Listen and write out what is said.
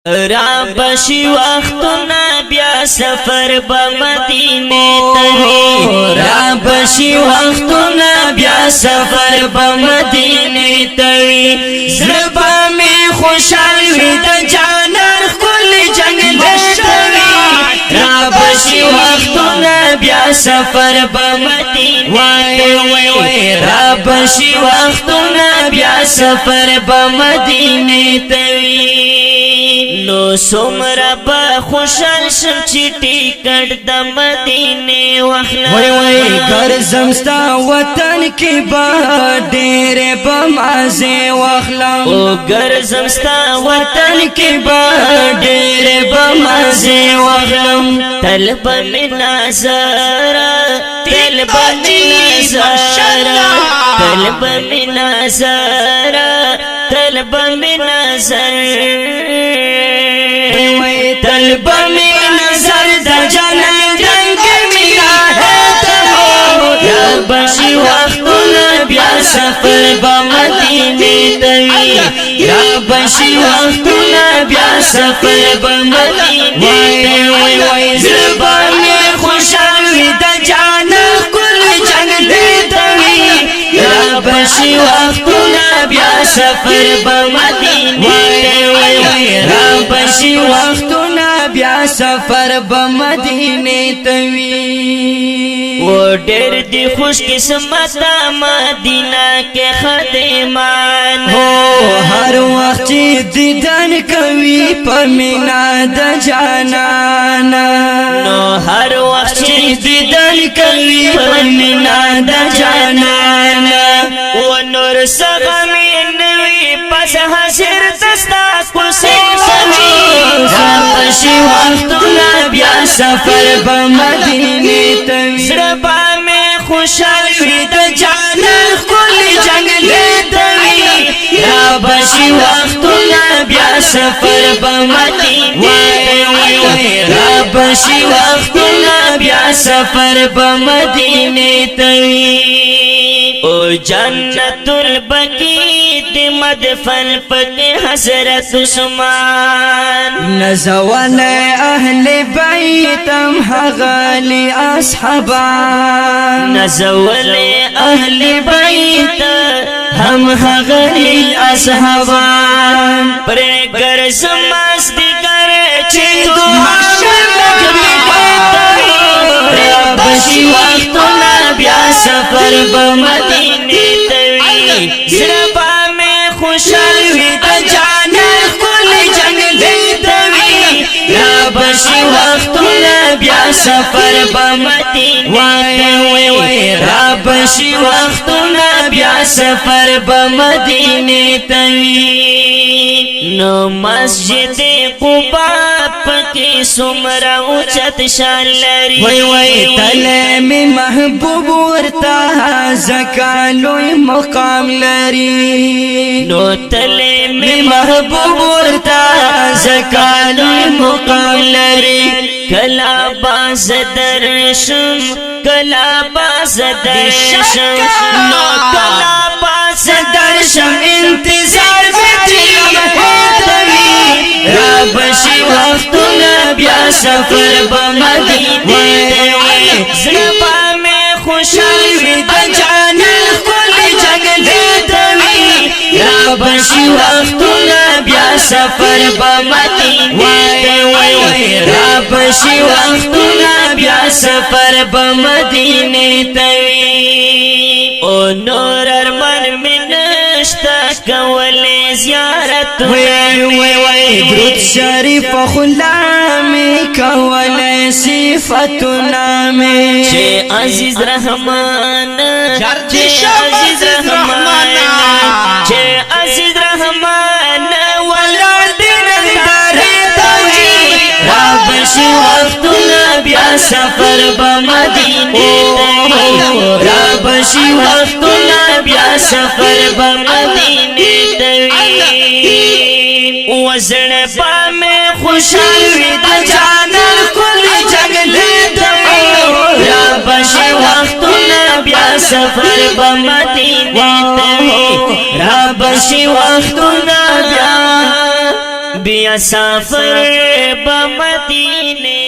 را بشي وختونه بیا سفر به مدینه توی را بشي وختونه بیا سفر به مدینه توی زړه می خوشحال وي د جانان کل جنگ لشتوي را بشي وختونه بیا سفر به مدینه وای را بشي وختونه بیا سفر به مدینه توی نو سمرا با خوشحال شم چی ټیکټ د مدینه واخلا وای ګرځم ستا وطن کې با ډېر بمازه واخلا او ګرځم ستا وطن کې با ډېر بمازه واخلم طلب من نظر طلب من نظر طلب من نظر طلب من نظر طلب من نظر د جنان رنگ مینا ہے یا بشي وختونه بیا سفر به مدینه توی یا بشي وختونه بیا سفر به مدینه وای زبا می خوشحال وي د جانان کل جنگ توی یا بشي وختونه بیا سفر به مدینه وای را بشي وختونه بیا سفر به مدینه توی و ډېر دی خوش قسمت مدینه کې خدمان هو هر وخت دیدن کوي په مینا د جانان نو هر وخت دیدن کوي په مینا د جانان و نور سغمی نوی پس حسر دستا کوسوي بشي وختونه بیا سفر به مدینه توی زړه می خوشحال وي د جانان کل جنگ توی یا بشي وختونه بیا سفر به مدینه وای را بشي وختونه بیا سفر به مدینه توی او جنت البقیع دی مدفن پک حضرت عثمان نزول اهل بیتم حغالی اصحابان نزول اهل بیت هم حغالی اصحابان پر گرز مست گر چه دعا بشي وختونه بیا سفر به مدینه توی زړه می خوشحال وي د جانان کل جنگ توی یا بشي وختونه بیا سفر به مدینه وای را بشي وختونه بیا سفر به مدینه توی نو مسجد قباء پکې سمرا اوچت شان لري وای تله می محبوب ورته زکالوی مقام لري نو تله می محبوب ورته زکالوی مقام لري کلا باز درشم کلا باز درشم نو کلا باز درشم انتظار را بشي وختونه بیا سفر به مدینه زړه می خوشحال وي د جانان کل جنگ توی را بشي وختونه بیا سفر به مدینه را بشي وختونه بیا سفر به مدینه توی او نور ارمان من نشتا کول زیارت وای درود شریف خلامي کول صفاتنا می چې عزیز رحمان چې عزیز رحمان چې عزیز رحمان ولر دین درې را بشي وختونه بیا سفر به مدینه را بشي وختونه بیا سفر به مدینه وزن پا میں خوشحال وی دا جانان کل جنگ توی را بشي وختونه بیا سفر به مدینه توی را بشي وختونه بیا سفر با مدینه